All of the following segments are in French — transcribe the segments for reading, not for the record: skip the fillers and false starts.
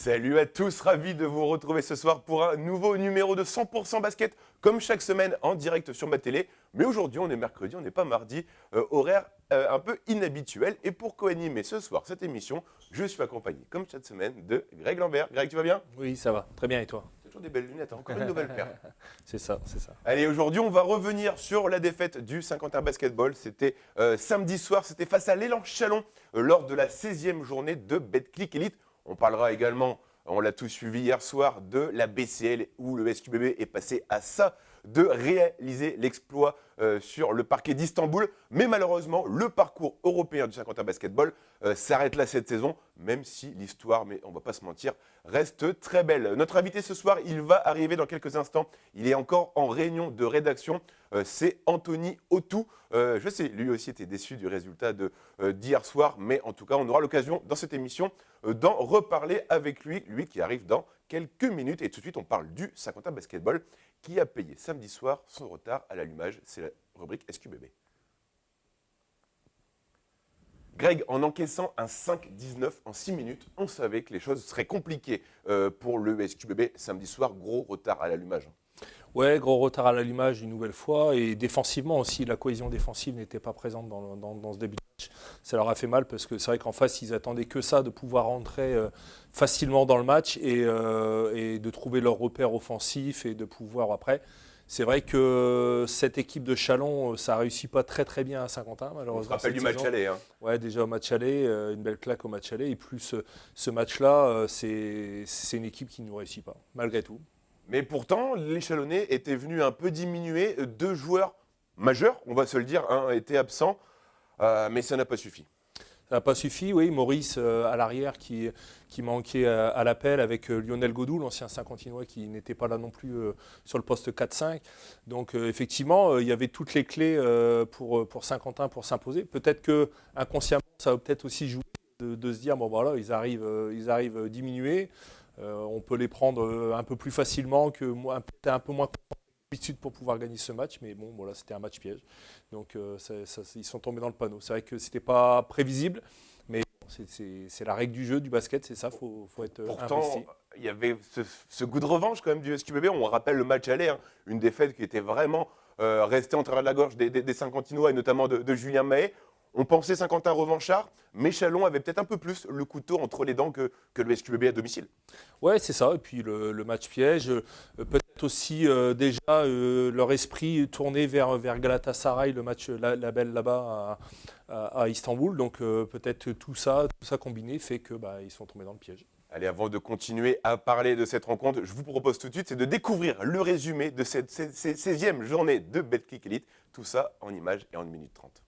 Salut à tous, ravi de vous retrouver ce soir pour un nouveau numéro de 100% basket, comme chaque semaine en direct sur ma télé. Mais aujourd'hui, on est mercredi, on n'est pas mardi, horaire un peu inhabituel. Et pour co-animer ce soir cette émission, je suis accompagné, comme chaque semaine, de Greg Lambert. Greg, tu vas bien? Oui, ça va, très bien, et toi? T'as toujours des belles lunettes, hein, encore une nouvelle paire. C'est ça, c'est ça. Allez, aujourd'hui, on va revenir sur la défaite du Saint-Quentin Basketball. C'était samedi soir, c'était face à l'Élan Chalon lors de la 16e journée de Betclic Elite. On parlera également, on l'a tous suivi hier soir, de la BCL où le SQBB est passé à ça de réaliser l'exploit sur le parquet d'Istanbul. Mais malheureusement, le parcours européen du Saint-Quentin Basketball s'arrête là cette saison, même si l'histoire, mais on ne va pas se mentir, reste très belle. Notre invité ce soir, il va arriver dans quelques instants. Il est encore en réunion de rédaction. C'est Anthony Autou. Je sais, lui aussi était déçu du résultat d'hier soir, mais en tout cas, on aura l'occasion dans cette émission d'en reparler avec lui, lui qui arrive dans quelques minutes. Et tout de suite, on parle du Saint-Quentin Basketball qui a payé samedi soir son retard à l'allumage. C'est la rubrique SQBB. Greg, en encaissant un 5-19 en 6 minutes, on savait que les choses seraient compliquées pour le SQBB samedi soir. Gros retard à l'allumage. Ouais, gros retard à l'allumage une nouvelle fois, et défensivement aussi, la cohésion défensive n'était pas présente dans ce début de match. Ça leur a fait mal parce que c'est vrai qu'en face, ils attendaient que ça, de pouvoir rentrer facilement dans le match et de trouver leur repère offensif et de pouvoir après. C'est vrai que cette équipe de Chalon, ça ne réussit pas très très bien à Saint-Quentin, malheureusement. On se rappelle du match aller. Hein. Ouais, déjà au match aller, une belle claque au match aller. Et plus ce match-là, c'est une équipe qui ne nous réussit pas, malgré tout. Mais pourtant, les Chalonnais étaient venus un peu diminuer. 2 joueurs majeurs, on va se le dire, étaient absents, mais ça n'a pas suffi. Ça n'a pas suffi, oui. Maurice à l'arrière qui manquait à l'appel avec Lionel Godou, l'ancien Saint-Quentinois qui n'était pas là non plus sur le poste 4-5. Donc effectivement, il y avait toutes les clés pour Saint-Quentin pour s'imposer. Peut-être que inconsciemment, ça va peut-être aussi jouer de se dire bon voilà, ils arrivent diminués. On peut les prendre un peu plus facilement que moi, peut-être un peu moins d'habitude pour pouvoir gagner ce match, mais bon, voilà, c'était un match piège. Donc ils sont tombés dans le panneau. C'est vrai que c'était pas prévisible, mais c'est la règle du jeu, du basket, c'est ça, faut être Pourtant, investi. il y avait ce goût de revanche quand même du SQBB. On rappelle le match aller, hein, une défaite qui était vraiment restée en travers de la gorge des Saint-Quentinois et notamment de Julien Mahé. On pensait Saint-Quentin revanchard, mais Chalon avait peut-être un peu plus le couteau entre les dents que le SQBB à domicile. Ouais, c'est ça. Et puis le match piège, peut-être aussi déjà leur esprit tourné vers Galatasaray, le match label là-bas à Istanbul. Donc peut-être tout ça combiné fait que ils sont tombés dans le piège. Allez, avant de continuer à parler de cette rencontre, je vous propose tout de suite, c'est de découvrir le résumé de cette 16e journée de Betclic Elite. Tout ça en images et en 1 minute 30.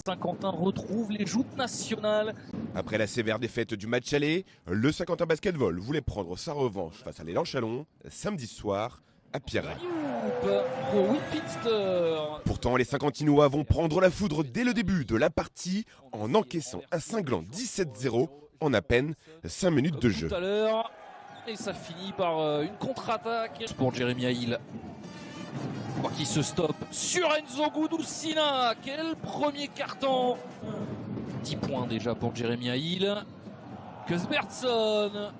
Saint-Quentin retrouve les joutes nationales. Après la sévère défaite du match aller, le Saint-Quentin Basketball voulait prendre sa revanche face à l'Élan Chalon samedi soir à Pierre. Pourtant, les Saint-Quentinois vont prendre la foudre dès le début de la partie en encaissant un cinglant 17-0 en à peine 5 minutes de jeu. Tout à l'heure, et ça finit par une contre-attaque pour Jérémy Hill. Qui se stoppe sur Enzo Gudusina. Quel premier carton. 10 points déjà pour Jérémy Hill. Cusbertson.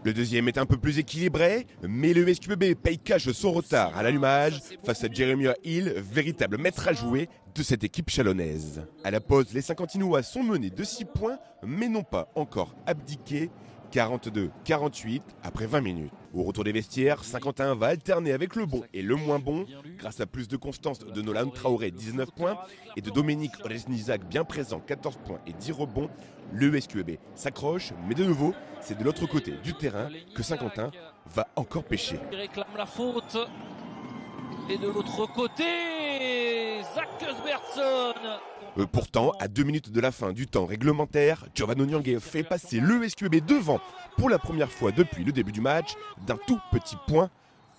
Le deuxième est un peu plus équilibré, mais le SQBB paye cash son retard à l'allumage face à Jeremiah Hill, véritable maître à jouer de cette équipe chalonnaise. À la pause, les Saint-Quentinois sont menés de 6 points, mais n'ont pas encore abdiqué. 42-48 après 20 minutes. Au retour des vestiaires, Saint-Quentin va alterner avec le bon et le moins bon grâce à plus de constance de Nolan Traoré 19 points et de Dominique Olesnizak bien présent 14 points et 10 rebonds. Le SQBB s'accroche, mais de nouveau, c'est de l'autre côté du terrain que Saint-Quentin va encore pêcher. Il réclame la faute. Et de l'autre côté, Zach Cusbertson. Pourtant, à 2 minutes de la fin du temps réglementaire, Giovanni Onyangé fait passer le SQBB devant pour la première fois depuis le début du match d'un tout petit point.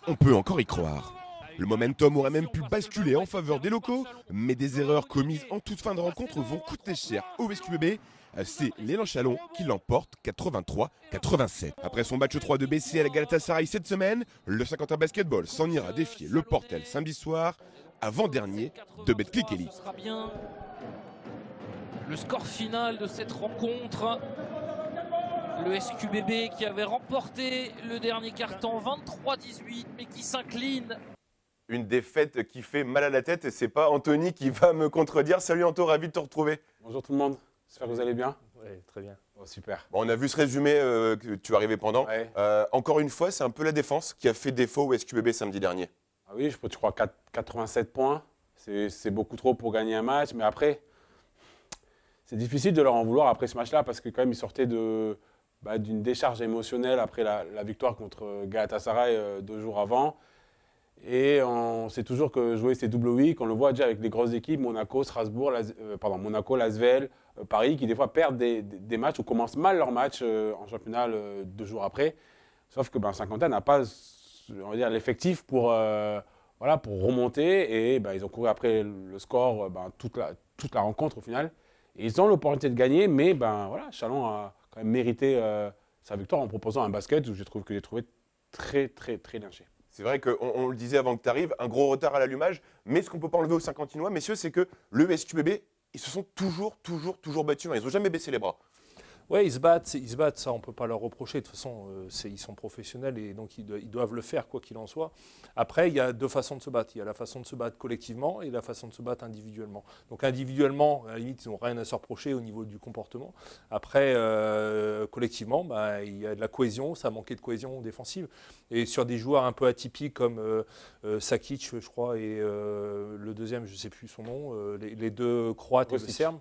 On peut encore y croire. Le momentum aurait même pu basculer en faveur des locaux, mais des erreurs commises en toute fin de rencontre vont coûter cher au SQBB. C'est l'Élan Chalon qui l'emporte 83-87. Après son match 3 de BCL à Galatasaray cette semaine, le Saint-Quentin Basketball s'en ira défier le Portel samedi soir, avant-dernier de Betclic Elite. Ce sera bien le score final de cette rencontre. Le SQBB qui avait remporté le dernier carton 23-18, mais qui s'incline. Une défaite qui fait mal à la tête et c'est pas Anthony qui va me contredire. Salut Anto, ravi de te retrouver. Bonjour tout le monde, j'espère que vous allez bien. Oui, très bien. Oh, super. Bon, on a vu ce résumé que tu arrivais pendant. Ouais. Encore une fois, c'est un peu la défense qui a fait défaut au SQBB samedi dernier. Ah oui, je crois 87 points, c'est beaucoup trop pour gagner un match, mais après, c'est difficile de leur en vouloir après ce match-là parce que quand même ils sortaient d'une décharge émotionnelle après la victoire contre Galatasaray 2 jours avant. Et on sait toujours que jouer ces double week, on le voit déjà avec des grosses équipes, Monaco, Strasbourg, Monaco, Lasvel, Paris, qui des fois perdent des matchs ou commencent mal leur match en championnat 2 jours après. Sauf que Saint-Quentin n'a pas, on va dire, l'effectif pour remonter. Et ils ont couru après le score toute la rencontre au final. Et ils ont l'opportunité de gagner, mais Chalon a quand même mérité sa victoire en proposant un basket où j'ai trouvé très, très, très lynché. C'est vrai qu'on le disait avant que tu arrives, un gros retard à l'allumage, mais ce qu'on ne peut pas enlever aux Saint-Quentinois, messieurs, c'est que le SQBB, ils se sont toujours battus. Ils n'ont jamais baissé les bras. Ouais, ils se battent, ça on ne peut pas leur reprocher. De toute façon, ils sont professionnels et donc ils doivent le faire quoi qu'il en soit. Après, il y a deux façons de se battre. Il y a la façon de se battre collectivement et la façon de se battre individuellement. Donc individuellement, à la limite, ils n'ont rien à se reprocher au niveau du comportement. Après, collectivement, il y a de la cohésion, ça a manqué de cohésion défensive. Et sur des joueurs un peu atypiques comme Sakic, je crois, et le deuxième, je ne sais plus son nom, les deux Croates et le Serbe.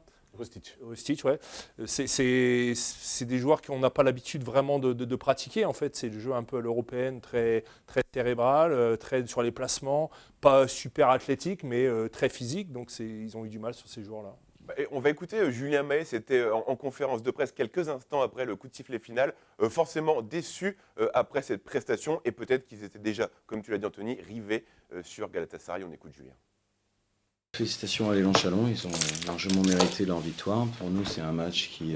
Rostic, ouais. C'est des joueurs qu'on n'a pas l'habitude vraiment de pratiquer. En fait, c'est le jeu un peu à l'européenne, très, très cérébral, très sur les placements, pas super athlétique, mais très physique. Donc, ils ont eu du mal sur ces joueurs-là. Et on va écouter Julien Mahé, c'était en conférence de presse quelques instants après le coup de sifflet final, forcément déçu après cette prestation et peut-être qu'ils étaient déjà, comme tu l'as dit Anthony, rivés sur Galatasaray. On écoute Julien. Félicitations à l'élan Chalon, ils ont largement mérité leur victoire. Pour nous, c'est un match qui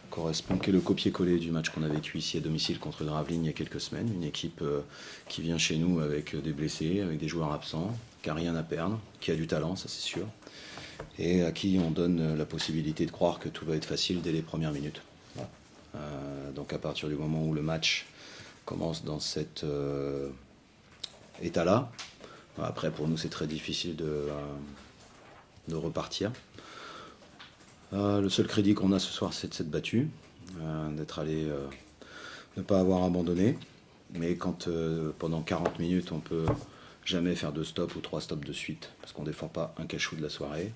correspond, qui est le copier-coller du match qu'on a vécu ici à domicile contre Gravelines il y a quelques semaines. Une équipe qui vient chez nous avec des blessés, avec des joueurs absents, qui n'a rien à perdre, qui a du talent, ça c'est sûr, et à qui on donne la possibilité de croire que tout va être facile dès les premières minutes. Voilà. Donc à partir du moment où le match commence dans cet état-là, après, pour nous, c'est très difficile de repartir. Le seul crédit qu'on a ce soir, c'est de s'être battu, d'être allé, ne pas avoir abandonné. Mais quand pendant 40 minutes, on ne peut jamais faire 2 stops ou 3 stops de suite, parce qu'on ne défend pas un cachot de la soirée,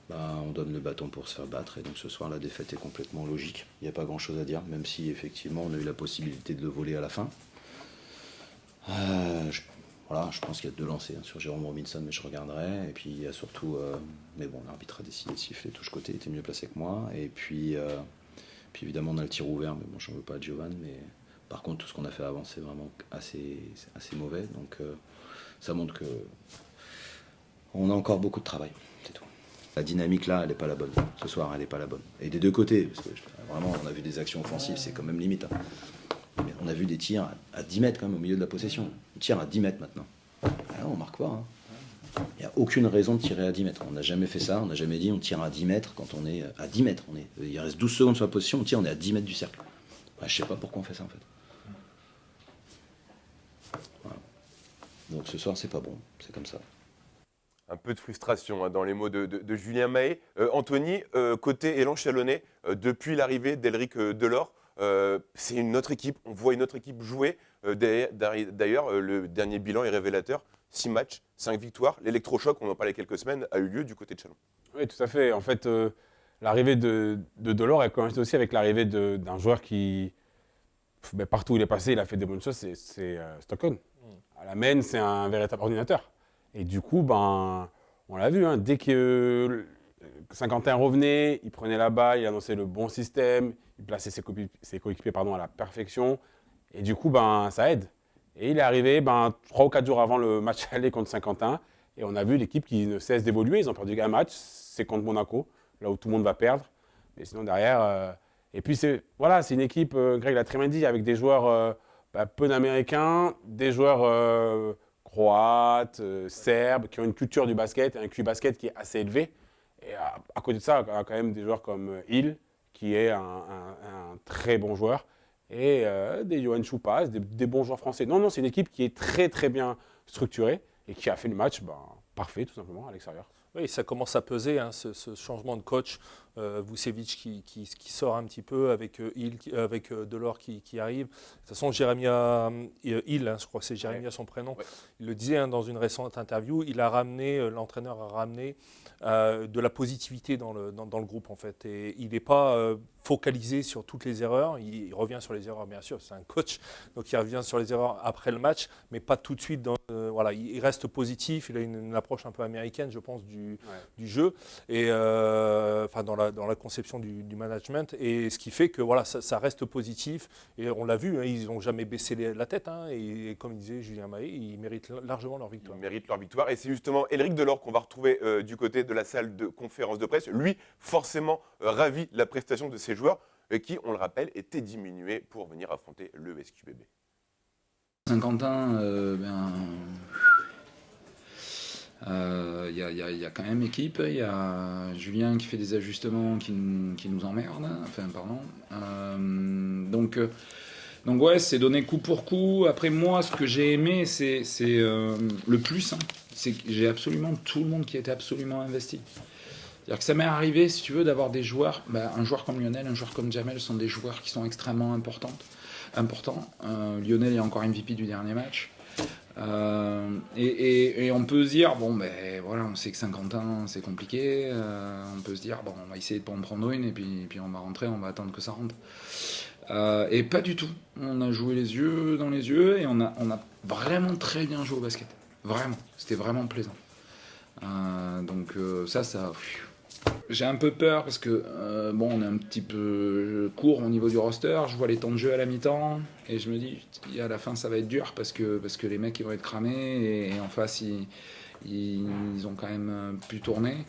on donne le bâton pour se faire battre. Et donc ce soir, la défaite est complètement logique. Il n'y a pas grand-chose à dire, même si effectivement, on a eu la possibilité de le voler à la fin. Je pense qu'il y a 2 lancers sur Jérôme Robinson, mais je regarderai. Et puis il y a surtout, mais bon, l'arbitre a décidé de siffler, touche côté, il était mieux placé que moi. Et puis évidemment, on a le tir ouvert, mais bon, j'en veux pas à Giovanni. Mais par contre, tout ce qu'on a fait avant, c'est vraiment assez mauvais. Donc ça montre que on a encore beaucoup de travail, c'est tout. La dynamique là, elle n'est pas la bonne. Ce soir, elle n'est pas la bonne. Et des deux côtés, parce que vraiment, on a vu des actions offensives, c'est quand même limite. Mais on a vu des tirs à 10 mètres quand même au milieu de la possession. On tire à 10 mètres maintenant. Alors, on marque pas. Il n'y a aucune raison de tirer à 10 mètres. On n'a jamais fait ça. On n'a jamais dit on tire à 10 mètres quand on est à 10 mètres. Il reste 12 secondes sur la position, on tire, on est à 10 mètres du cercle. Je ne sais pas pourquoi on fait ça en fait. Voilà. Donc ce soir, c'est pas bon. C'est comme ça. Un peu de frustration dans les mots de Julien Mahé. Anthony, côté élan chalonnais, depuis l'arrivée d'Elric Delors, c'est une autre équipe, on voit une autre équipe jouer. D'ailleurs, le dernier bilan est révélateur. 6 matchs, 5 victoires. L'électrochoc, on en parlait quelques semaines, a eu lieu du côté de Chalon. Oui, tout à fait. En fait, l'arrivée de Delors, elle coïncide aussi avec l'arrivée d'un joueur qui, partout où il est passé, il a fait des bonnes choses, c'est Stockton. À la Maine, c'est un véritable ordinateur. Et du coup, on l'a vu, dès que Saint-Quentin revenait, il prenait la balle, il annonçait le bon système, il plaçait ses coéquipiers à la perfection. Et du coup, ça aide. Et il est arrivé 3 ou 4 jours avant le match aller contre Saint-Quentin. Et on a vu l'équipe qui ne cesse d'évoluer. Ils ont perdu un match, c'est contre Monaco, là où tout le monde va perdre. Mais sinon, derrière... Et puis, c'est une équipe, Greg l'a très bien dit, avec des joueurs peu d'Américains, des joueurs croates, serbes, qui ont une culture du basket, un QI basket qui est assez élevé. Et à côté de ça, on a quand même des joueurs comme Hill, qui est un très bon joueur, et des Johan Choupas, des bons joueurs français. Non, c'est une équipe qui est très très bien structurée et qui a fait le match parfait tout simplement à l'extérieur. Oui, ça commence à peser, hein, ce changement de coach. Vucevic qui sort un petit peu avec avec Delors qui arrive. De toute façon, Jeremiah Hill, hein, je crois que c'est Jeremiah son prénom, il le disait, hein, dans une récente interview, l'entraîneur a ramené de la positivité dans le groupe en fait. Et il n'est pas focalisé sur toutes les erreurs, il revient sur les erreurs bien sûr, c'est un coach, donc il revient sur les erreurs après le match, mais pas tout de suite. Voilà, il reste positif, il a une approche un peu américaine, je pense, du jeu, et dans la conception du management, et ce qui fait que voilà, ça reste positif, et on l'a vu, hein, ils n'ont jamais baissé la tête, hein, et comme disait Julien Mahé, ils méritent largement leur victoire. Ils méritent leur victoire, et c'est justement Éric Delors qu'on va retrouver du côté de la salle de conférence de presse, lui forcément ravi de la prestation de ses joueurs, qui, on le rappelle, étaient diminués pour venir affronter le SQBB. Saint-Quentin, il y a quand même équipe, il y a Julien qui fait des ajustements qui nous emmerdent, enfin pardon. Donc ouais, c'est donné coup pour coup. Après moi, ce que j'ai aimé, c'est le plus, hein, c'est que j'ai absolument tout le monde qui était absolument investi. C'est-à-dire que ça m'est arrivé, si tu veux, d'avoir des joueurs, un joueur comme Lionel, un joueur comme Jamel sont des joueurs qui sont extrêmement importants. Lionel est encore MVP du dernier match. Et on peut se dire, voilà, on sait que Saint-Quentin c'est compliqué, on peut se dire, on va essayer de pas en prendre une, et puis on va rentrer, on va attendre que ça rentre. Et pas du tout. On a joué les yeux dans les yeux, et on a vraiment très bien joué au basket. Vraiment, c'était vraiment plaisant. Ça. J'ai un peu peur parce que on est un petit peu court au niveau du roster. Je vois les temps de jeu à la mi-temps et je me dis à la fin ça va être dur parce que les mecs ils vont être cramés, et en face ils ont quand même pu tourner.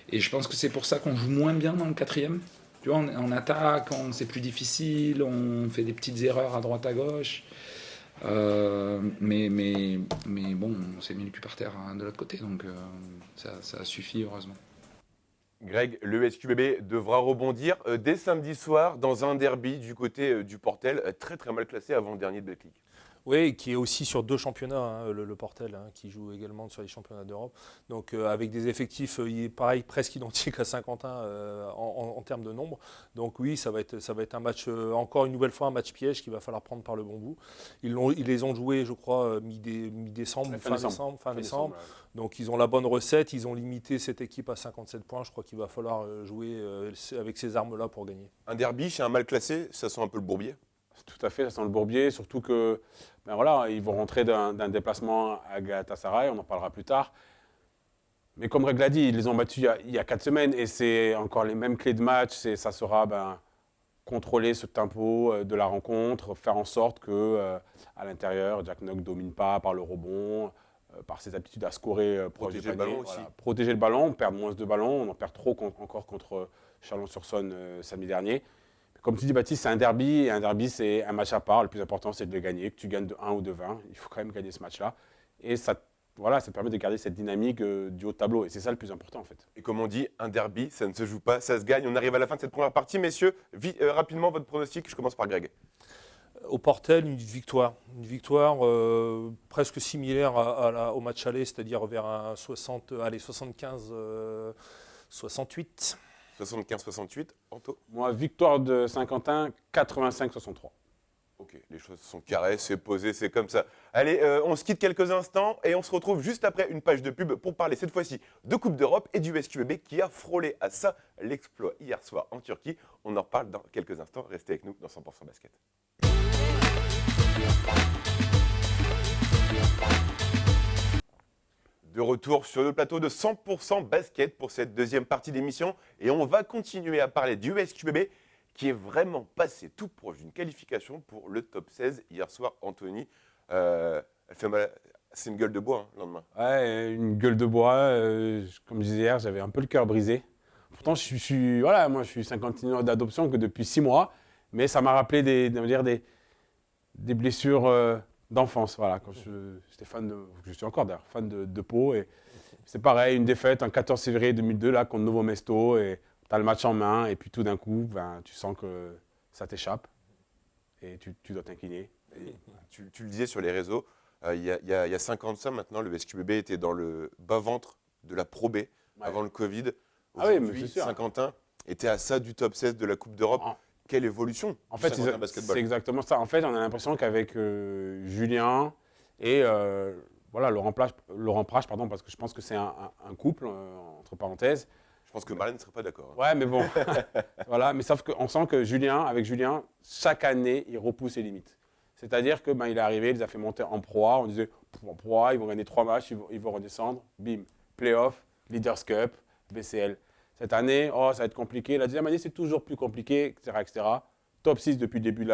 Et je pense que c'est pour ça qu'on joue moins bien dans le quatrième. Tu vois, on attaque, c'est plus difficile, on fait des petites erreurs à droite à gauche. Mais bon, on s'est mis le cul par terre, hein, de l'autre côté, donc ça suffit heureusement. Greg, le SQBB devra rebondir dès samedi soir dans un derby du côté du Portel, très très mal classé avant-dernier de Betclic. Oui, qui est aussi sur 2 championnats, hein, le Portel, hein, qui joue également sur les championnats d'Europe. Donc avec des effectifs pareil, presque identiques à Saint-Quentin en termes de nombre. Donc oui, ça va être un match, encore une nouvelle fois, un match piège qu'il va falloir prendre par le bon bout. Ils les ont joués, je crois, mi-décembre, fin décembre. Ouais. Donc ils ont la bonne recette, ils ont limité cette équipe à 57 points. Je crois qu'il va falloir jouer avec ces armes-là pour gagner. Un derby chez un mal classé, ça sent un peu le bourbier. Tout à fait, ça sent le bourbier, surtout que ils vont rentrer d'un déplacement à Galatasaray, on en parlera plus tard. Mais comme Greg l'a dit, ils les ont battus il y a 4 semaines, et c'est encore les mêmes clés de match. Ça sera contrôler ce tempo de la rencontre, faire en sorte que à l'intérieur, Jack Nock ne domine pas par le rebond, par ses aptitudes à scorer proche du Protéger le panier. ballon aussi. Protéger le ballon, perdre moins de ballons, on en perd trop encore contre Chalon-sur-Saône samedi dernier. Comme tu dis, Baptiste, c'est un derby, et un derby, c'est un match à part. Le plus important, c'est de le gagner, que tu gagnes de 1 ou de 20. Il faut quand même gagner ce match-là. Et ça te permet de garder cette dynamique du haut de tableau. Et c'est ça le plus important, en fait. Et comme on dit, un derby, ça ne se joue pas, ça se gagne. On arrive à la fin de cette première partie. Messieurs, rapidement, votre pronostic. Je commence par Greg. Au Portel, une victoire presque similaire au match aller, c'est-à-dire vers un 75-68. 75-68, Anto. Moi, victoire de Saint-Quentin, 85-63. Ok, les choses sont carrées, c'est posé, c'est comme ça. Allez, on se quitte quelques instants et on se retrouve juste après une page de pub pour parler cette fois-ci de Coupe d'Europe et du SQBB qui a frôlé à ça l'exploit hier soir en Turquie. On en reparle dans quelques instants. Restez avec nous dans 100% Basket. De retour sur le plateau de 100% Basket pour cette deuxième partie d'émission. Et on va continuer à parler du SQBB qui est vraiment passé tout proche d'une qualification pour le top 16 hier soir. Anthony, elle fait mal. C'est une gueule de bois, le lendemain. Ouais, une gueule de bois. Comme je disais hier, j'avais un peu le cœur brisé. Pourtant, je suis Saint-Quentinois d'adoption que depuis 6 mois. Mais ça m'a rappelé des blessures d'enfance. Voilà, quand j'étais je suis encore d'ailleurs fan de Pau. Et c'est pareil, une défaite un 14 février 2002 là, contre Novo Mesto. Et tu as le match en main et puis tout d'un coup, ben, tu sens que ça t'échappe et tu dois t'incliner. Et tu le disais sur les réseaux, il y a 5 ans de ça maintenant, le SQBB était dans le bas-ventre de la Pro B avant le Covid. Ah oui, mais Aujourd'hui, c'est sûr. Saint-Quentin était à ça du top 16 de la Coupe d'Europe. En- Quelle évolution En du fait, Saint-Quentin basketball. c'est exactement ça. En fait, on a l'impression qu'avec Julien et voilà, Laurent Prache, pardon, parce que je pense que c'est un couple, entre parenthèses. Je pense que Marlène ne serait pas d'accord. Hein. Ouais, mais bon. Voilà, mais sauf qu'on sent que avec Julien, chaque année, il repousse ses limites. C'est-à-dire que il est arrivé, il les a fait monter en Pro A. On disait, en Pro A, ils vont gagner 3 matchs, ils vont redescendre. Bim, Playoff, Leaders Cup, BCL. Cette année, ça va être compliqué. La deuxième année, c'est toujours plus compliqué, etc., etc. Top 6 depuis le début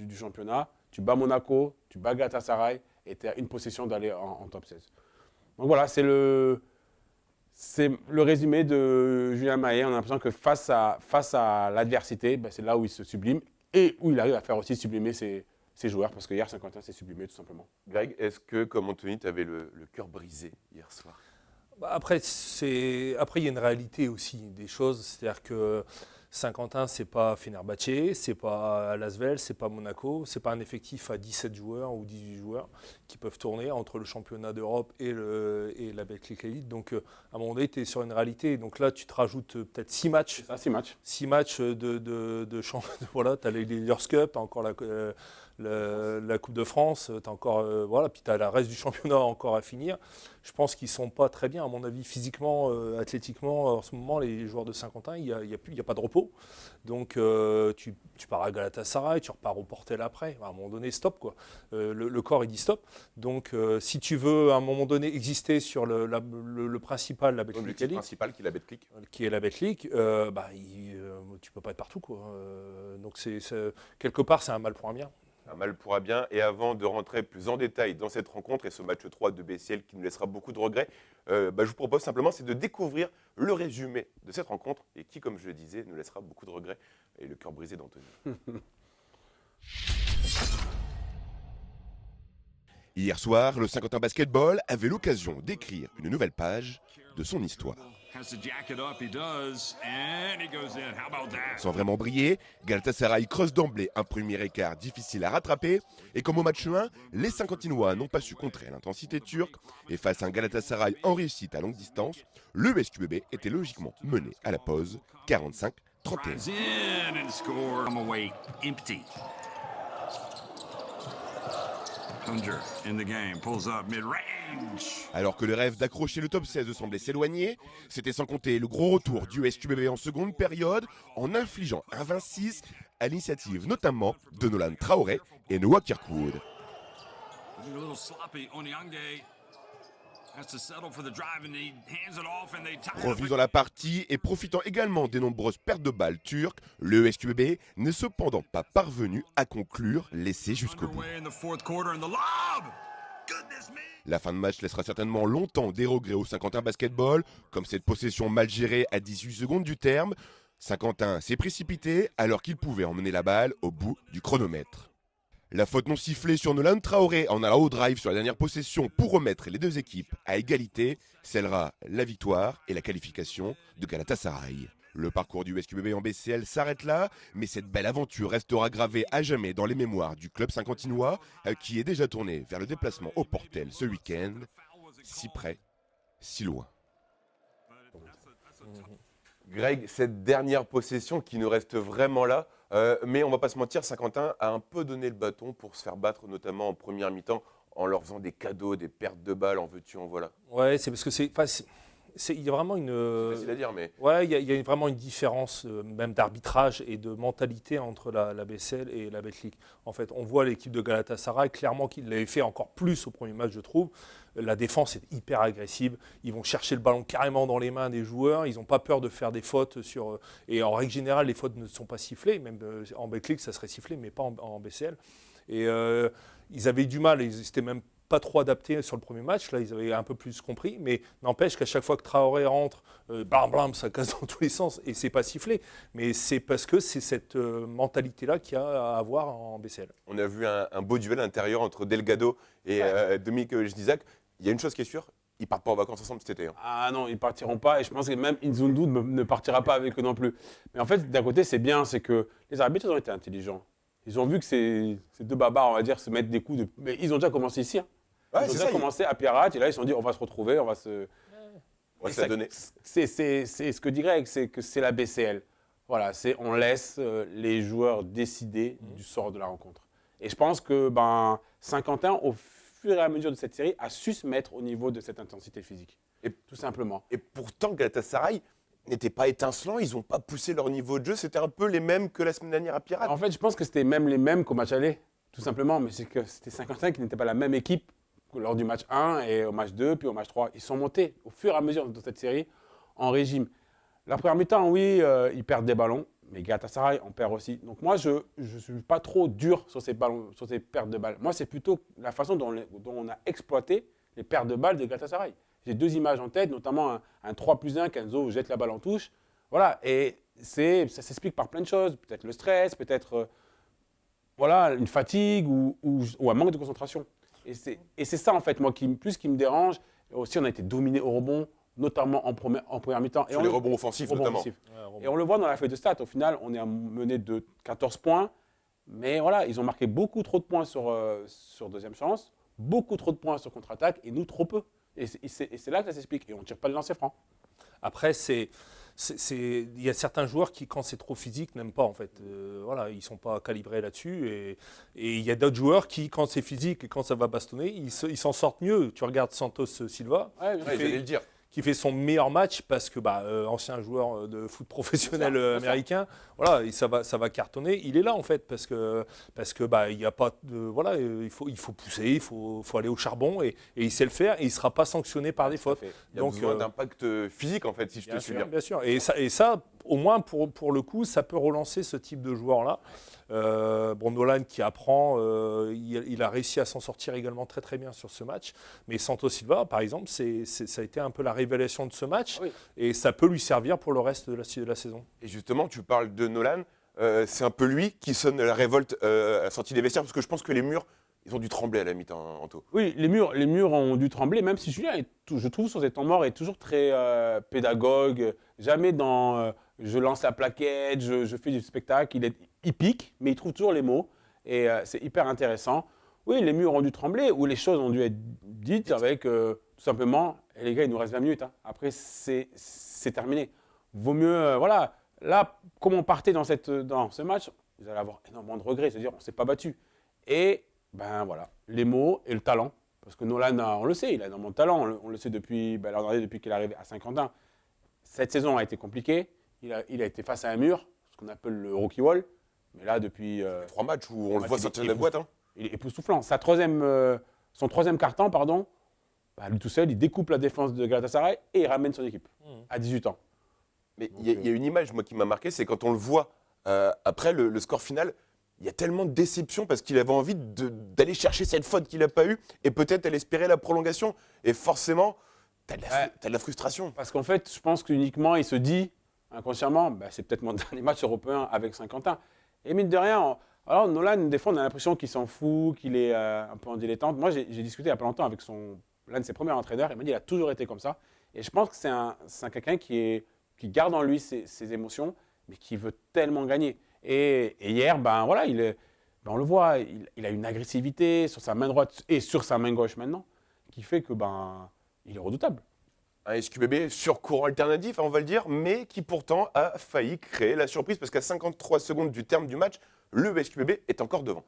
du championnat. Tu bats Monaco, tu bats Galatasaray et tu as une possession d'aller en top 16. Donc voilà, c'est le résumé de Julien Mahé. On a l'impression que face à l'adversité, c'est là où il se sublime et où il arrive à faire aussi sublimer ses joueurs. Parce que hier, Saint-Quentin s'est sublimé tout simplement. Greg, est-ce que, comme Anthony, tu avais le cœur brisé hier soir? Après, il y a une réalité aussi des choses. C'est-à-dire que Saint-Quentin, c'est pas Fenerbahçe, c'est pas Lasvel, c'est pas Monaco, c'est pas un effectif à 17 joueurs ou 18 joueurs qui peuvent tourner entre le championnat d'Europe et la Betclic Elite. Donc, à un moment donné, tu es sur une réalité. Donc là, tu te rajoutes peut-être 6 matchs. Ça, 6 matchs. 6 matchs de championnat. Voilà, tu as les Leaders Cup, tu as encore la Coupe de France, tu as encore, puis tu as le reste du championnat encore à finir. Je pense qu'ils ne sont pas très bien, à mon avis, physiquement, athlétiquement. En ce moment, les joueurs de Saint-Quentin, il n'y a pas de repos. Donc, tu pars à Galatasaray, tu repars au Portel après. À un moment donné, stop, quoi. Le corps, il dit stop. Donc, si tu veux, à un moment donné, exister sur le principal, la Betclic L'objectif Elite, principal qui est la Betclic. qui est la Betclic, tu peux pas être partout, quoi. Donc, quelque part, c'est un mal pour un bien. Un mal pour un bien. Et avant de rentrer plus en détail dans cette rencontre et ce match 3 de BCL qui nous laissera beaucoup de regrets, je vous propose simplement c'est de découvrir le résumé de cette rencontre et qui, comme je le disais, nous laissera beaucoup de regrets et le cœur brisé d'Anthony. Hier soir, le Saint-Quentin Basketball avait l'occasion d'écrire une nouvelle page de son histoire. Sans vraiment briller, Galatasaray creuse d'emblée un premier écart difficile à rattraper. Et comme au match 1, les Saint-Quentinois n'ont pas su contrer l'intensité turque. Et face à un Galatasaray en réussite à longue distance, le SQBB était logiquement mené à la pause 45-31. Alors que le rêve d'accrocher le top 16 semblait s'éloigner, c'était sans compter le gros retour du SQBB en seconde période en infligeant un 26 à l'initiative notamment de Nolan Traoré et Noah Kirkwood. Revenu dans la partie et profitant également des nombreuses pertes de balles turques, le SQBB n'est cependant pas parvenu à conclure l'essai jusqu'au bout. La fin de match laissera certainement longtemps des regrets au Saint-Quentin Basketball, comme cette possession mal gérée à 18 secondes du terme. Saint-Quentin s'est précipité alors qu'il pouvait emmener la balle au bout du chronomètre. La faute non sifflée sur Nolan Traoré en allant au drive sur la dernière possession pour remettre les deux équipes à égalité scellera la victoire et la qualification de Galatasaray. Le parcours du SQBB en BCL s'arrête là, mais cette belle aventure restera gravée à jamais dans les mémoires du club saint-quentinois qui est déjà tourné vers le déplacement au Portel ce week-end. Si près, si loin. Greg, cette dernière possession qui nous reste vraiment là, mais on va pas se mentir, Saint-Quentin a un peu donné le bâton pour se faire battre, notamment en première mi-temps, en leur faisant des cadeaux, des pertes de balles, en veux-tu, en voilà. Ouais, c'est parce que il y a vraiment une. C'est facile à dire, mais. Ouais, il y a vraiment une différence, même d'arbitrage et de mentalité entre la BCL et la Betclic. En fait, on voit l'équipe de Galatasaray, clairement qu'il l'avait fait encore plus au premier match, je trouve. La défense est hyper agressive. Ils vont chercher le ballon carrément dans les mains des joueurs. Ils n'ont pas peur de faire des fautes sur. Et en règle générale, les fautes ne sont pas sifflées. Même en Betclic, ça serait sifflé, mais pas en BCL. Et ils avaient du mal. Ils n'étaient même pas trop adaptés sur le premier match. Là, ils avaient un peu plus compris. Mais n'empêche qu'à chaque fois que Traoré rentre, blam, blam, ça casse dans tous les sens. Et c'est pas sifflé. Mais c'est parce que c'est cette mentalité-là qu'il y a à avoir en BCL. On a vu un beau duel intérieur entre Delgado et Dominique Jdizak. Il y a une chose qui est sûre, Ils partent pas en vacances ensemble cet été. Hein. Ah non, ils partiront pas. Et je pense que même Inzundu ne partira pas avec eux non plus. Mais en fait, d'un côté, c'est bien, c'est que les arbitres ils ont été intelligents. Ils ont vu que ces deux barbares, on va dire, se mettre des coups de. Mais ils ont déjà commencé ici. Hein. Ouais, Ils ont déjà commencé à Pierrat. Et là, ils se sont dit, on va se retrouver, on va se. On va Et se la donner. C'est ce que dit Greg, c'est que c'est la BCL. Voilà, on laisse les joueurs décider du sort de la rencontre. Et je pense que Saint-Quentin, au fur et à mesure de cette série, a su se mettre au niveau de cette intensité physique. Et tout simplement. Et pourtant, Galatasaray n'était pas étincelant. Ils n'ont pas poussé leur niveau de jeu. C'était un peu les mêmes que la semaine dernière à Pirate. En fait, je pense que c'était même les mêmes qu'au match aller, tout simplement. Mais c'est que c'était Saint-Quentin qui n'était pas la même équipe que lors du match 1 et au match 2, puis au match 3. Ils sont montés au fur et à mesure de cette série en régime. La première mi-temps, oui, ils perdent des ballons, mais Galatasaray en perd aussi. Donc moi, je ne suis pas trop dur sur ces pertes de balles. Moi, c'est plutôt la façon dont on a exploité les pertes de balles de Galatasaray. J'ai 2 images en tête, notamment un 3+1, Kenzo jette la balle en touche. Voilà, et ça s'explique par plein de choses. Peut-être le stress, peut-être une fatigue ou un manque de concentration. Et c'est ça, en fait, moi, qui me dérange. Et aussi, on a été dominé au rebond, notamment en première mi-temps. Sur les rebonds offensifs, notamment. Et on le voit dans la feuille de stats. Au final, on est mené de 14 points. Mais voilà, ils ont marqué beaucoup trop de points sur deuxième chance, beaucoup trop de points sur contre-attaque, et nous, trop peu. Et c'est là que ça s'explique. Et on ne tire pas de lancer franc. Après, il y a certains joueurs qui, quand c'est trop physique, n'aiment pas en fait. Ils ne sont pas calibrés là-dessus. Et il y a d'autres joueurs qui, quand c'est physique et quand ça va bastonner, ils s'en sortent mieux. Tu regardes Santos Silva, J'allais le dire. qui fait son meilleur match parce que ancien joueur de foot professionnel américain, voilà, et ça va cartonner. Il est là en fait parce que il y a pas de, il faut pousser, il faut aller au charbon et il sait le faire et il sera pas sanctionné par des fautes. Il y a besoin d'impact physique en fait, si je te suis bien. Bien sûr. Et ça, au moins pour le coup, ça peut relancer ce type de joueur-là. Nolan qui apprend, il a réussi à s'en sortir également très très bien sur ce match. Mais Santos Silva, par exemple, ça a été un peu la révélation de ce match et ça peut lui servir pour le reste de la saison. Et justement, tu parles de Nolan, c'est un peu lui qui sonne la révolte à la sortie des vestiaires parce que je pense que les murs, ils ont dû trembler à la mi-temps, Anto. Oui, les murs ont dû trembler, même si Julien, je trouve, sur ses temps morts, est toujours très pédagogue. Jamais dans je lance la plaquette, je fais du spectacle. Il pique, mais il trouve toujours les mots. Et c'est hyper intéressant. Oui, les murs ont dû trembler, ou les choses ont dû être dites avec tout simplement, et les gars, il nous reste 20 minutes. Hein. Après, c'est terminé. Vaut mieux, là, comme on partait dans ce match, vous allez avoir énormément de regrets, c'est-à-dire on ne s'est pas battu. Et les mots et le talent. Parce que Nolan, on le sait, il a énormément de talent. On le sait depuis qu'il est arrivé à Saint-Quentin. Cette saison a été compliquée. Il a été face à un mur, ce qu'on appelle le rookie wall. Mais là, depuis 3 matchs où on le voit sortir de la boîte. Hein. Il est époustouflant. Son troisième carton, lui tout seul, il découpe la défense de Galatasaray et il ramène son équipe à 18 ans. Mais il y a une image moi, qui m'a marqué, c'est quand on le voit après le score final. Il y a tellement de déception parce qu'il avait envie d'aller chercher cette faute qu'il n'a pas eue et peut-être elle espérait la prolongation. Et forcément, tu as de la frustration. Parce qu'en fait, je pense qu'uniquement, il se dit inconsciemment, c'est peut-être mon dernier match européen avec Saint-Quentin. Et mine de rien, alors Nolan, des fois, on a l'impression qu'il s'en fout, qu'il est un peu en dilettante. Moi, j'ai discuté il y a pas longtemps avec l'un de ses premiers entraîneurs. Il m'a dit qu'il a toujours été comme ça. Et je pense que c'est quelqu'un qui garde en lui ses émotions, mais qui veut tellement gagner. Et hier, on le voit, il a une agressivité sur sa main droite et sur sa main gauche maintenant, qui fait que il est redoutable. Un SQBB sur courant alternatif, on va le dire, mais qui pourtant a failli créer la surprise parce qu'à 53 secondes du terme du match, le SQBB est encore devant.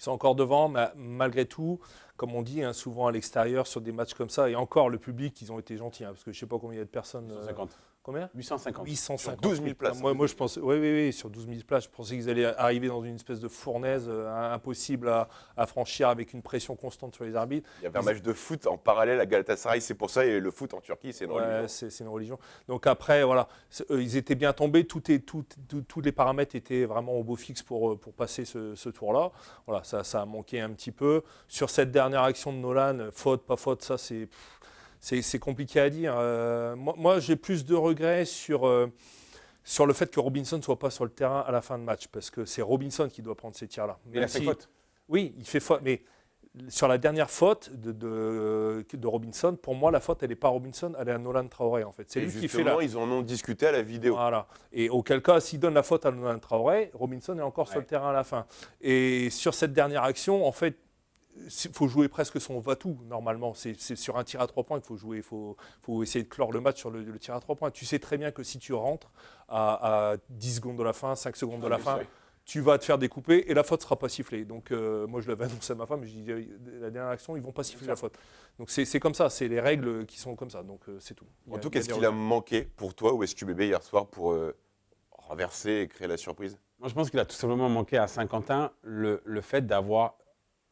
Ils sont encore devant, mais malgré tout, comme on dit souvent à l'extérieur sur des matchs comme ça, et encore le public, ils ont été gentils, parce que je ne sais pas combien il y a de personnes. 850. Combien 850. 850. Sur 12 000 places. Moi je pense, oui, sur 12 000 places, je pensais qu'ils allaient arriver dans une espèce de fournaise impossible à franchir avec une pression constante sur les arbitres. Il y avait un match de foot en parallèle à Galatasaray, c'est pour ça, et le foot en Turquie, c'est une religion. C'est une religion. Donc après, ils étaient bien tombés, tous les paramètres étaient vraiment au beau fixe pour passer ce tour-là. Voilà, ça a manqué un petit peu. Sur cette dernière action de Nolan, faute, pas faute, ça c'est compliqué à dire. Moi, j'ai plus de regrets sur le fait que Robinson ne soit pas sur le terrain à la fin de match, parce que c'est Robinson qui doit prendre ces tirs-là. Il a fait faute. Oui, il fait faute, mais sur la dernière faute de Robinson, pour moi, la faute, elle n'est pas à Robinson, elle est à Nolan Traoré, en fait. C'est Et lui qui fait justement, ils en ont discuté à la vidéo. Voilà. Et auquel cas, s'il donne la faute à Nolan Traoré, Robinson est encore sur le terrain à la fin. Et sur cette dernière action, en fait, il faut jouer presque son va-tout, normalement. C'est sur un tir à 3 points qu'il faut jouer. Il faut essayer de clore le match sur le tir à 3 points. Tu sais très bien que si tu rentres à 10 secondes de la fin, 5 secondes de la fin, tu vas te faire découper et la faute ne sera pas sifflée. Donc, moi, je l'avais annoncé à ma femme. Je dis, la dernière action, ils ne vont pas siffler la faute. Donc, c'est comme ça. C'est les règles qui sont comme ça. Donc, c'est tout. En tout cas, qu'est-ce qu'il a manqué pour toi ou SQBB hier soir pour renverser et créer la surprise? Moi, je pense qu'il a tout simplement manqué à Saint-Quentin le fait d'avoir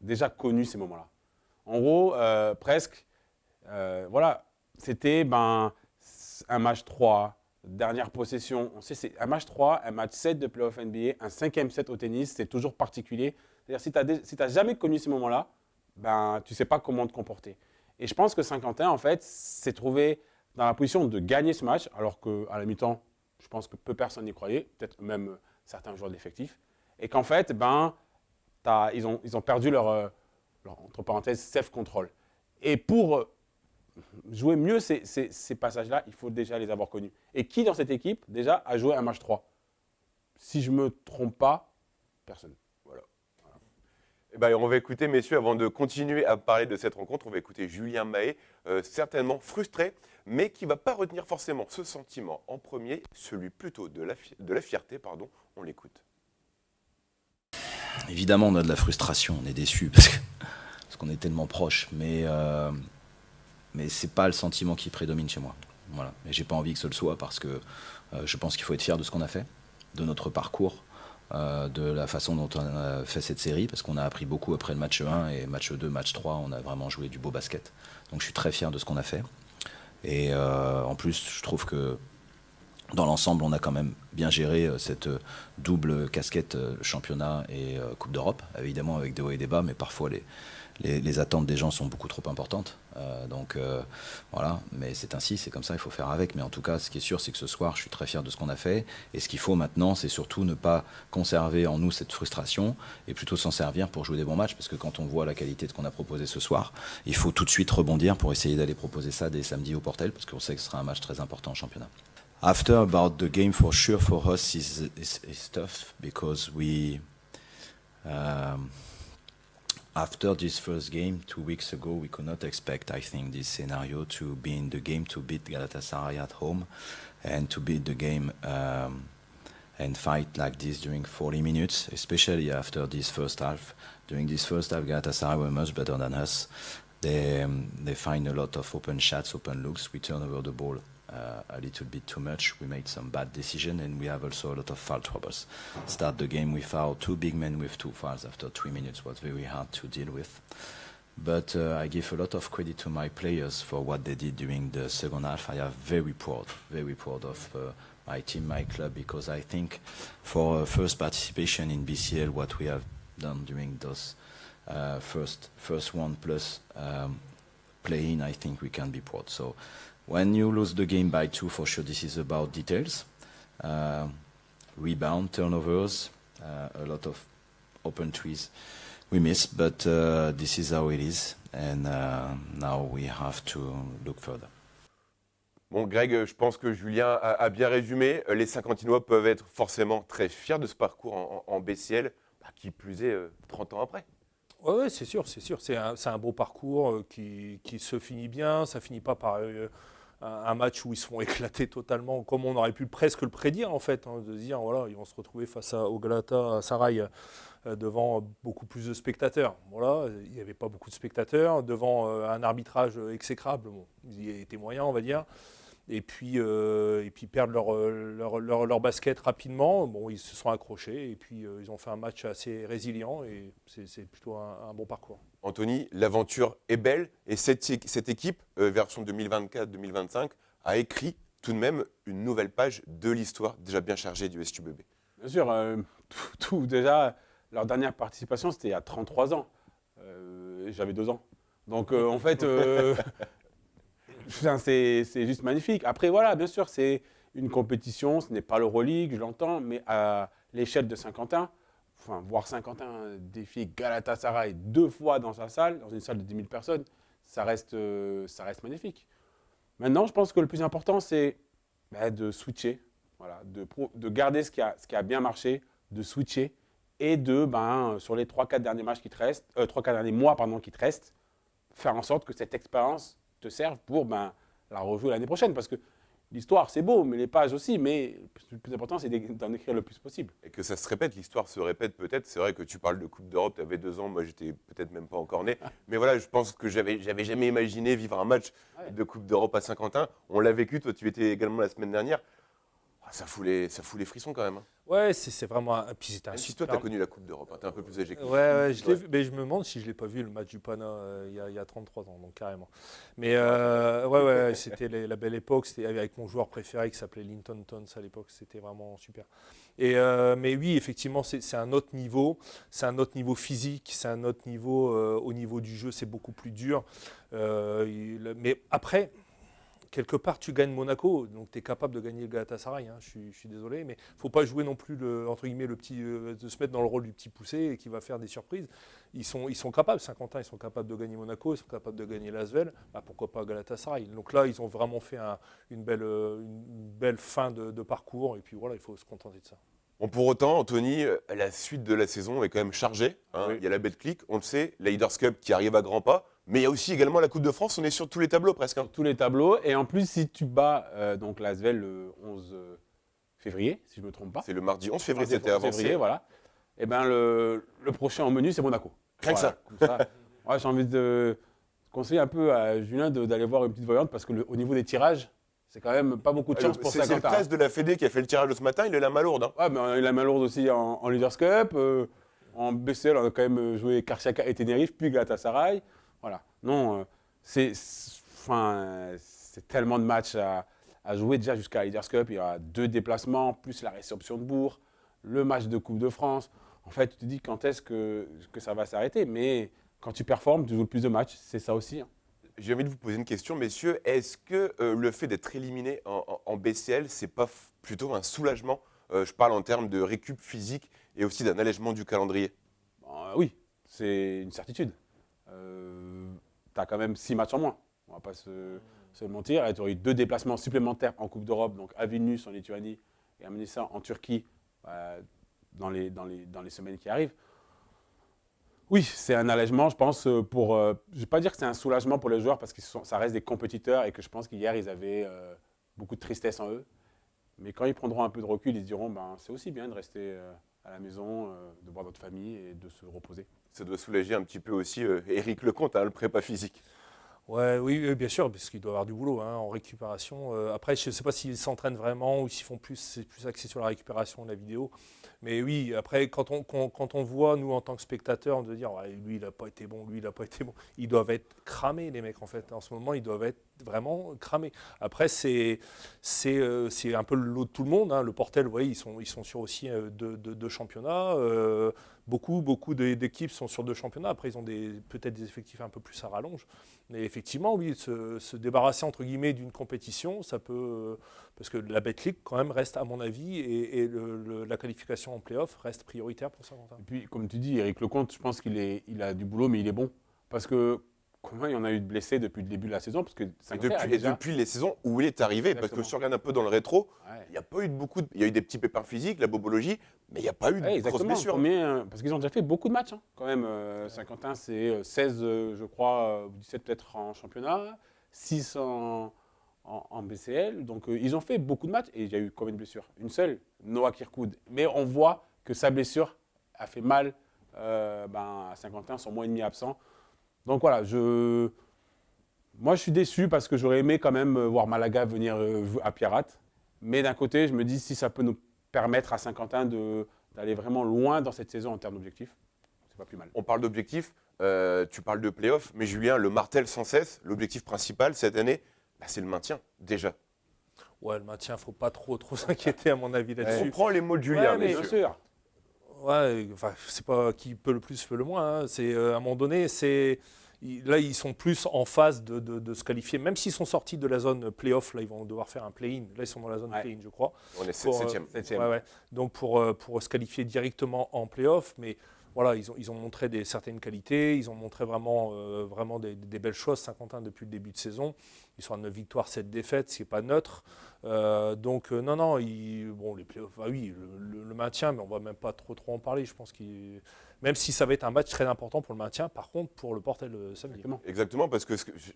déjà connu ces moments-là. En gros, presque, voilà, c'était un match 3, dernière possession. On sait, c'est un match 3, un match 7 de playoff NBA, un 5e set au tennis, c'est toujours particulier. C'est-à-dire, si tu n'as jamais connu ces moments-là, tu ne sais pas comment te comporter. Et je pense que Saint-Quentin, en fait, s'est trouvé dans la position de gagner ce match, alors qu'à la mi-temps, je pense que peu personne n'y croyait, peut-être même certains joueurs de l'effectif, et qu'en fait, ils ont perdu leur entre parenthèses, self-control. Et pour jouer mieux ces passages-là, il faut déjà les avoir connus. Et qui dans cette équipe, déjà, a joué un match 3? Si je ne me trompe pas, personne. Voilà. Eh ben, on va écouter, messieurs, avant de continuer à parler de cette rencontre, on va écouter Julien Mahé, certainement frustré, mais qui ne va pas retenir forcément ce sentiment en premier, celui plutôt de la fierté. Pardon. On l'écoute. Évidemment, on a de la frustration, on est déçu parce qu'on est tellement proche, mais c'est pas le sentiment qui prédomine chez moi. Voilà. Et j'ai pas envie que ce le soit parce que je pense qu'il faut être fier de ce qu'on a fait, de notre parcours, de la façon dont on a fait cette série, parce qu'on a appris beaucoup après le match 1 et match 2, match 3, on a vraiment joué du beau basket. Donc je suis très fier de ce qu'on a fait. Et en plus, je trouve que dans l'ensemble, on a quand même bien géré cette double casquette championnat et Coupe d'Europe, évidemment avec des hauts et des bas, mais parfois les attentes des gens sont beaucoup trop importantes. Donc voilà, mais c'est ainsi, c'est comme ça, il faut faire avec. Mais en tout cas, ce qui est sûr, c'est que ce soir, je suis très fier de ce qu'on a fait. Et ce qu'il faut maintenant, c'est surtout ne pas conserver en nous cette frustration et plutôt s'en servir pour jouer des bons matchs. Parce que quand on voit la qualité de ce qu'on a proposé ce soir, il faut tout de suite rebondir pour essayer d'aller proposer ça dès samedi au Portel, parce qu'on sait que ce sera un match très important en championnat. After about the game, for sure, for us is tough because after this first game 2 weeks ago, we could not expect, I think, this scenario to be in the game to beat Galatasaray at home and to beat the game and fight like this during 40 minutes, especially after this first half. During this first half, Galatasaray were much better than us. They find a lot of open shots, open looks. We turn over the ball a little bit too much. We made some bad decisions, and we have also a lot of foul troubles. Start the game without 2 big men with 2 fouls after 3 minutes was very hard to deal with. But I give a lot of credit to my players for what they did during the second half. I am very proud of my team, my club, because I think for first participation in BCL, what we have done during those first 1 plus play-in, I think we can be proud. So when you lose the game by 2, for sure, this is about details, rebound, turnovers, a lot of open threes we miss, but this is how it is, and now we have to look further. Bon, Greg, je pense que Julien a bien résumé. Les Saint-Quentinois peuvent être forcément très fiers de ce parcours en BCL, qui plus est 30 ans après. Oui, c'est sûr. C'est un beau parcours qui se finit bien. Ça finit pas par un match où ils se font éclater totalement, comme on aurait pu presque le prédire en fait, de se dire voilà, ils vont se retrouver face au Galatasaray devant beaucoup plus de spectateurs. Voilà, il n'y avait pas beaucoup de spectateurs, devant un arbitrage exécrable, bon, il y était moyen on va dire. Et puis perdre leur basket rapidement. Bon, ils se sont accrochés et puis ils ont fait un match assez résilient et c'est plutôt un bon parcours. Anthony, l'aventure est belle et cette équipe, version 2024-2025, a écrit tout de même une nouvelle page de l'histoire déjà bien chargée du SQBB. Bien sûr, déjà, leur dernière participation, c'était il y a 33 ans. J'avais 2 ans. Donc en fait... c'est juste magnifique. Après, voilà, bien sûr, c'est une compétition, ce n'est pas l'Euroleague, je l'entends, mais à l'échelle de Saint-Quentin, voir Saint-Quentin défier Galatasaray 2 fois dans sa salle, dans une salle de 10 000 personnes, ça reste magnifique. Maintenant, je pense que le plus important, c'est de switcher, voilà, de garder ce qui a bien marché, de switcher et sur les 3-4 derniers matchs qui te restent, 3-4 derniers mois qui te restent, faire en sorte que cette expérience te serve pour la rejouer l'année prochaine. Parce que l'histoire, c'est beau, mais les pages aussi. Mais le plus important, c'est d'en écrire le plus possible. Et que ça se répète, l'histoire se répète peut-être. C'est vrai que tu parles de Coupe d'Europe, tu avais 2 ans, moi j'étais peut-être même pas encore né. Mais voilà, je pense que j'avais jamais imaginé vivre un match de Coupe d'Europe à Saint-Quentin. On l'a vécu, toi tu étais également la semaine dernière. Ça fout les frissons quand même. Hein. Ouais, c'est vraiment. Puis c'était un Même si toi, tu as connu la Coupe d'Europe, hein, tu es un peu plus âgé que moi. Ouais, mais je me demande si je ne l'ai pas vu le match du Pana il y a 33 ans, donc carrément. Mais ouais, c'était la belle époque. C'était avec mon joueur préféré qui s'appelait Linton Tons à l'époque. C'était vraiment super. Mais oui, effectivement, c'est un autre niveau. C'est un autre niveau physique. C'est un autre niveau au niveau du jeu. C'est beaucoup plus dur. Mais après. Quelque part, tu gagnes Monaco, donc tu es capable de gagner le Galatasaray. Hein, je suis désolé, mais il ne faut pas jouer non plus entre guillemets, de se mettre dans le rôle du petit poussé et qui va faire des surprises. Ils sont capables, Saint-Quentin, ils sont capables de gagner Monaco, ils sont capables de gagner l'Asvel. Pourquoi pas Galatasaray? Donc là, ils ont vraiment fait une belle fin de parcours. Et puis voilà, il faut se contenter de ça. Bon, pour autant, Anthony, la suite de la saison est quand même chargée. Hein. Oui. Il y a la Betclic, on le sait, la Leaders Cup qui arrive à grands pas. Mais il y a aussi également la Coupe de France, on est sur tous les tableaux presque. Hein. Tous les tableaux. Et en plus, si tu bats donc l'Asvel le 11 février, si je ne me trompe pas. C'est le mardi 11 février, Mardi c'était 11 avancé. février, voilà. Et le prochain au menu, c'est Monaco. Rien que ça. Comme ça. Ouais, j'ai envie de conseiller un peu à Julien d'aller voir une petite voyante parce qu'au niveau des tirages, c'est quand même pas beaucoup de chance pour C'est le Saint-Quentin. presse de la Fédé qui a fait le tirage de ce matin, il a la main lourde. Hein. Ouais, mais il a main lourde aussi en Leaders Cup. En BCL, on a quand même joué Karchaka et Tenerife, puis Galatasaray. Voilà. Non, c'est tellement de matchs à jouer déjà jusqu'à Leaders Cup. Il y aura 2 déplacements, plus la réception de Bourg, le match de Coupe de France. En fait, tu te dis quand est-ce que ça va s'arrêter. Mais quand tu performes, tu joues le plus de matchs. C'est ça aussi. Hein. J'ai envie de vous poser une question, messieurs. Est-ce que le fait d'être éliminé en BCL, c'est pas plutôt un soulagement Je parle en termes de récup physique et aussi d'un allègement du calendrier. Oui, c'est une certitude. Tu as quand même 6 matchs en moins. On ne va pas se mentir. Tu aurais eu 2 déplacements supplémentaires en Coupe d'Europe, donc à Vilnius en Lituanie et à Manisa en Turquie dans les semaines qui arrivent. Oui, c'est un allègement, je pense, je ne vais pas dire que c'est un soulagement pour les joueurs parce que ça reste des compétiteurs et que je pense qu'hier, ils avaient beaucoup de tristesse en eux. Mais quand ils prendront un peu de recul, ils se diront c'est aussi bien de rester à la maison, de voir notre famille et de se reposer. Ça doit soulager un petit peu aussi Éric Lecomte, le prépa physique. Oui, bien sûr, parce qu'il doit avoir du boulot en récupération. Après, je ne sais pas s'ils s'entraînent vraiment ou s'ils font c'est plus axé sur la récupération de la vidéo. Mais oui, après, quand on voit, nous, en tant que spectateurs, on doit dire lui, il n'a pas été bon, lui, il n'a pas été bon. Ils doivent être cramés, les mecs, en fait. En ce moment, ils doivent être vraiment cramés. Après, c'est un peu le lot de tout le monde. Hein. Le Portel, vous voyez, ils sont sur aussi 2 championnats. Beaucoup d'équipes sont sur 2 championnats. Après, ils ont peut-être des effectifs un peu plus à rallonge. Mais effectivement, oui, se débarrasser, entre guillemets, d'une compétition, ça peut... parce que la Betclic, quand même, reste, à mon avis, et la qualification en play-off reste prioritaire pour Saint-Quentin. Et puis, comme tu dis, Éric Lecomte, je pense qu'il a du boulot, mais il est bon. Parce que combien il y en a eu de blessés depuis le début de la saison parce que depuis les saisons où il est arrivé. Exactement. Parce que si on regarde un peu dans le rétro, Ouais. il n'y a pas eu il y a eu des petits pépins physiques, la bobologie, mais il n'y a pas eu de grosses blessures. Parce qu'ils ont déjà fait beaucoup de matchs. Hein, quand même, Saint-Quentin, c'est 16, je crois, 17 peut-être en championnat, 6 en BCL. Donc, ils ont fait beaucoup de matchs et il y a eu combien de blessures? Une seule, Noah Kirkoud. Mais on voit que sa blessure a fait mal à Saint-Quentin, son mois et demi absent. Donc voilà, moi je suis déçu parce que j'aurais aimé quand même voir Malaga venir à Pierrat. Mais d'un côté, je me dis si ça peut nous permettre à Saint-Quentin d'aller vraiment loin dans cette saison en termes d'objectifs, c'est pas plus mal. On parle d'objectifs, tu parles de play-off, mais Julien le martèle sans cesse. L'objectif principal cette année, c'est le maintien, déjà. Ouais, le maintien, il ne faut pas trop s'inquiéter à mon avis là-dessus. On prend les mots de Julien, mais Bien sûr. Ouais, enfin, c'est pas qui peut le plus, peut le moins. Hein. C'est à un moment donné, là, ils sont plus en phase de se qualifier. Même s'ils sont sortis de la zone play-off, là, ils vont devoir faire un play-in. Là, ils sont dans la zone play-in, je crois. On est Pour, 7e. Ouais. Donc, pour se qualifier directement en play-off. Mais voilà, ils ont montré certaines qualités. Ils ont montré vraiment des belles choses. Saint-Quentin, depuis le début de saison, ils sont à 9 victoires, 7 défaites. Ce n'est pas neutre. Non, les play-offs, oui, le maintien, mais on ne va même pas trop en parler. Je pense même si ça va être un match très important pour le maintien, par contre, pour le Portel samedi. Exactement, parce que tu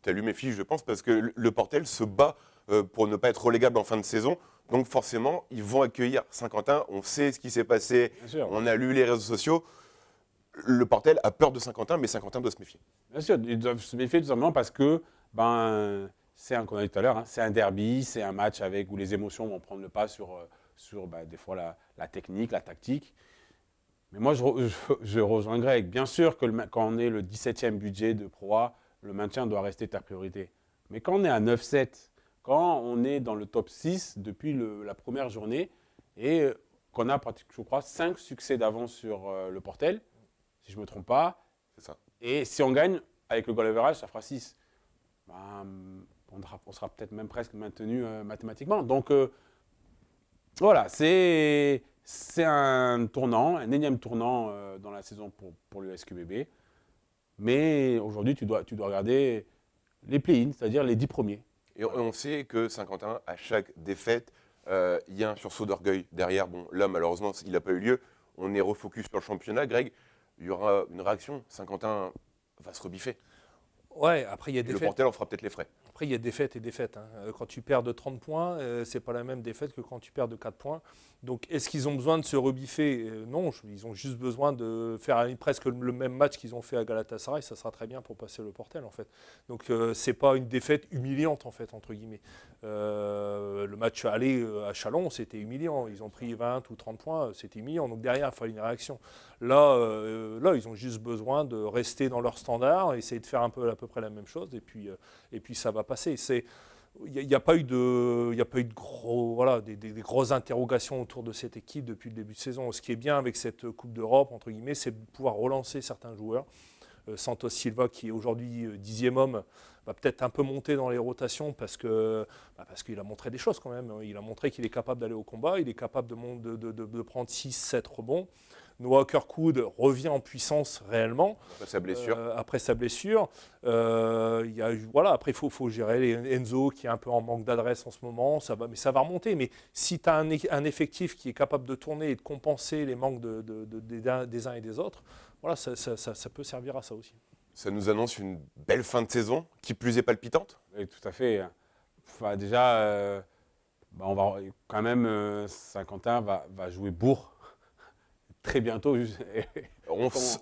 as lu mes fiches, je pense, parce que le Portel se bat pour ne pas être relégable en fin de saison. Donc forcément, ils vont accueillir Saint-Quentin. On sait ce qui s'est passé, on a lu les réseaux sociaux. Le Portel a peur de Saint-Quentin, mais Saint-Quentin doit se méfier. Bien sûr, ils doivent se méfier tout simplement parce que, comme on a dit tout à l'heure, c'est un derby, c'est un match où les émotions vont prendre le pas sur des fois la technique, la tactique. Mais moi, je rejoins Greg. Bien sûr que quand on est le 17e budget de Pro A, le maintien doit rester ta priorité. Mais quand on est à 9-7, quand on est dans le top 6 depuis la première journée et qu'on a, je crois, 5 succès d'avance sur le Portel, si je ne me trompe pas. C'est ça. Et si on gagne, avec le goal average, ça fera 6. On sera peut-être même presque maintenu mathématiquement. Donc, voilà, c'est un tournant, un énième tournant dans la saison pour le SQBB. Mais aujourd'hui, tu dois regarder les play-ins, c'est-à-dire les 10 premiers. Et on sait que Saint-Quentin, à chaque défaite, il y a un sursaut d'orgueil derrière. Bon, là, malheureusement, il n'a pas eu lieu. On est refocus sur le championnat. Greg, il y aura une réaction. Saint-Quentin va se rebiffer. Ouais, après, il y a des Le défaites. Portel en fera peut-être les frais. Après, il y a défaites et défaites. Quand tu perds de 30 points, ce n'est pas la même défaite que quand tu perds de 4 points. Donc, est-ce qu'ils ont besoin de se rebiffer ? Non, ils ont juste besoin de faire presque le même match qu'ils ont fait à Galatasaray. Ça sera très bien pour passer le Portel, en fait. Donc, ce n'est pas une défaite humiliante, en fait, entre guillemets. Le match aller à Châlons, c'était humiliant. Ils ont pris 20 ou 30 points, c'était humiliant. Donc, derrière, il fallait une réaction. Là, ils ont juste besoin de rester dans leur standard, essayer de faire à peu près la même chose, et puis ça va passer. Il n'y a pas eu de des grosses interrogations autour de cette équipe depuis le début de saison. Ce qui est bien avec cette Coupe d'Europe, entre guillemets, c'est de pouvoir relancer certains joueurs. Santos Silva, qui est aujourd'hui 10e homme, va peut-être un peu monter dans les rotations parce qu'il a montré des choses quand même. Il a montré qu'il est capable d'aller au combat, il est capable de prendre 6-7 rebonds. Noah Kirkwood revient en puissance réellement. Après sa blessure. Après, il faut gérer Enzo qui est un peu en manque d'adresse en ce moment. Mais ça va remonter. Mais si tu as un effectif qui est capable de tourner et de compenser les manques des uns et des autres, voilà, ça peut servir à ça aussi. Ça nous annonce une belle fin de saison, qui plus est palpitante. Oui, tout à fait. Déjà, on va quand même, Saint-Quentin va jouer Bourg très bientôt.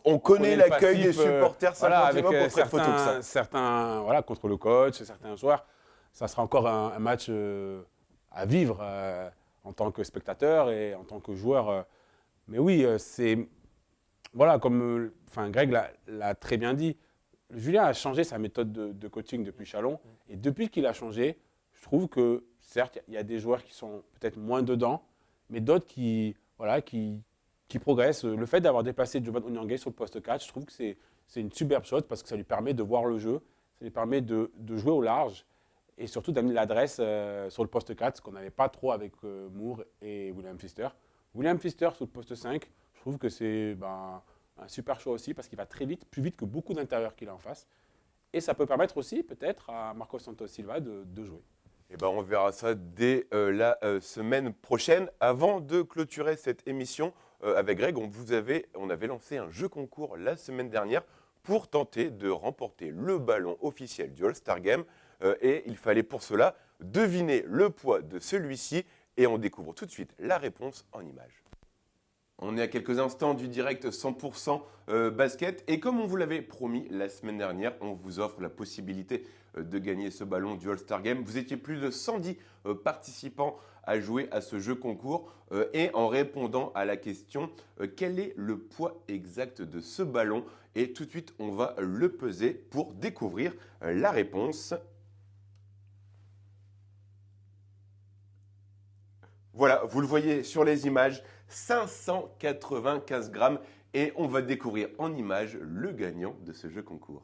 On connaît l'accueil des supporters avec certains, contre le coach, certains joueurs. Ça sera encore un match à vivre en tant que spectateur et en tant que joueur. Mais oui, comme Greg l'a très bien dit, Julien a changé sa méthode de coaching depuis Châlons. Et depuis qu'il a changé, je trouve que, certes, il y a des joueurs qui sont peut-être moins dedans, mais d'autres qui progressent. Le fait d'avoir déplacé Jovan Onyangue sur le poste 4, je trouve que c'est une superbe chose parce que ça lui permet de voir le jeu, ça lui permet de jouer au large et surtout d'amener l'adresse sur le poste 4, ce qu'on n'avait pas trop avec Moore et William Pfister. William Pfister sur le poste 5, je trouve que c'est un super choix aussi parce qu'il va très vite, plus vite que beaucoup d'intérieurs qu'il a en face. Et ça peut permettre aussi peut-être à Marcos Santos Silva de jouer. On verra ça dès la semaine prochaine. Avant de clôturer cette émission avec Greg, on avait lancé un jeu concours la semaine dernière pour tenter de remporter le ballon officiel du All-Star Game. Et il fallait pour cela deviner le poids de celui-ci. Et on découvre tout de suite la réponse en images. On est à quelques instants du direct 100% basket. Et comme on vous l'avait promis la semaine dernière, on vous offre la possibilité de gagner ce ballon du All-Star Game. Vous étiez plus de 110 participants à jouer à ce jeu concours. Et en répondant à la question, quel est le poids exact de ce ballon ? Et tout de suite, on va le peser pour découvrir la réponse. Voilà, vous le voyez sur les images, 595 grammes et on va découvrir en images le gagnant de ce jeu concours.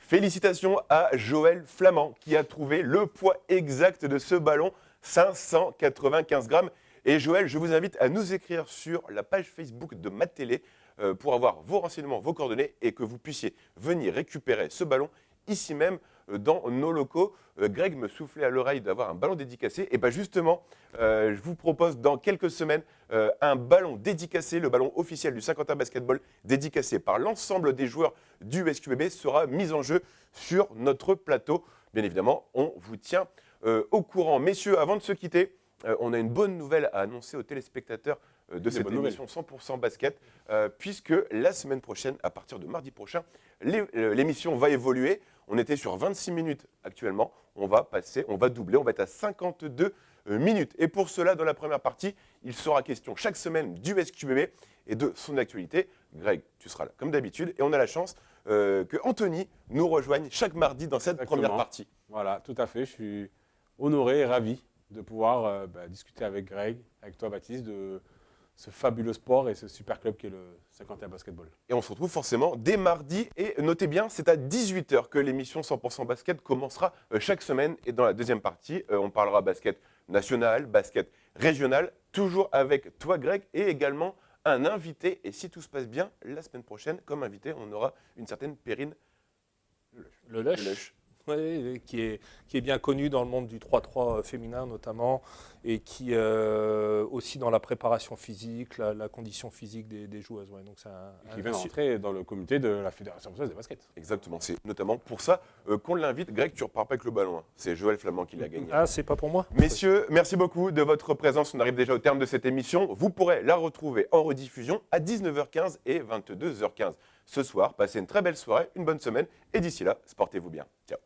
Félicitations à Joël Flamand qui a trouvé le poids exact de ce ballon, 595 grammes. Et Joël, je vous invite à nous écrire sur la page Facebook de Mattélé pour avoir vos renseignements, vos coordonnées et que vous puissiez venir récupérer ce ballon ici même dans nos locaux. Greg me soufflait à l'oreille d'avoir un ballon dédicacé. Et bien justement, je vous propose dans quelques semaines un ballon dédicacé, le ballon officiel du Saint-Quentin Basketball, dédicacé par l'ensemble des joueurs du SQBB, sera mis en jeu sur notre plateau. Bien évidemment, on vous tient au courant. Messieurs, avant de se quitter, on a une bonne nouvelle à annoncer aux téléspectateurs de cette émission 100% basket, puisque la semaine prochaine, à partir de mardi prochain, l'émission va évoluer. On était sur 26 minutes actuellement, on va doubler, on va être à 52 minutes. Et pour cela, dans la première partie, il sera question chaque semaine du SQBB et de son actualité. Greg, tu seras là comme d'habitude et on a la chance que Anthony nous rejoigne chaque mardi dans cette première partie. Voilà, tout à fait, je suis honoré et ravi de pouvoir discuter avec Greg, avec toi Baptiste, de ce fabuleux sport et ce super club qui est le Saint-Quentin Basketball. Et on se retrouve forcément dès mardi. Et notez bien, c'est à 18h que l'émission 100% basket commencera chaque semaine. Et dans la deuxième partie, on parlera basket national, basket régional, toujours avec toi Greg et également un invité. Et si tout se passe bien, la semaine prochaine, comme invité, on aura une certaine Perrine Le Lush. Oui, qui est bien connu dans le monde du 3-3 féminin notamment, et qui aussi dans la préparation physique, la condition physique des joueuses. Ouais, donc Qui vient d'entrer dans le comité de la Fédération française de basket. Exactement, c'est notamment pour ça qu'on l'invite. Greg, tu repars pas avec le ballon, hein. C'est Joël Flamand qui l'a gagné. Ah, c'est pas pour moi. Messieurs, merci beaucoup de votre présence. On arrive déjà au terme de cette émission. Vous pourrez la retrouver en rediffusion à 19h15 et 22h15 ce soir. Passez une très belle soirée, une bonne semaine et d'ici là, sportez-vous bien. Ciao.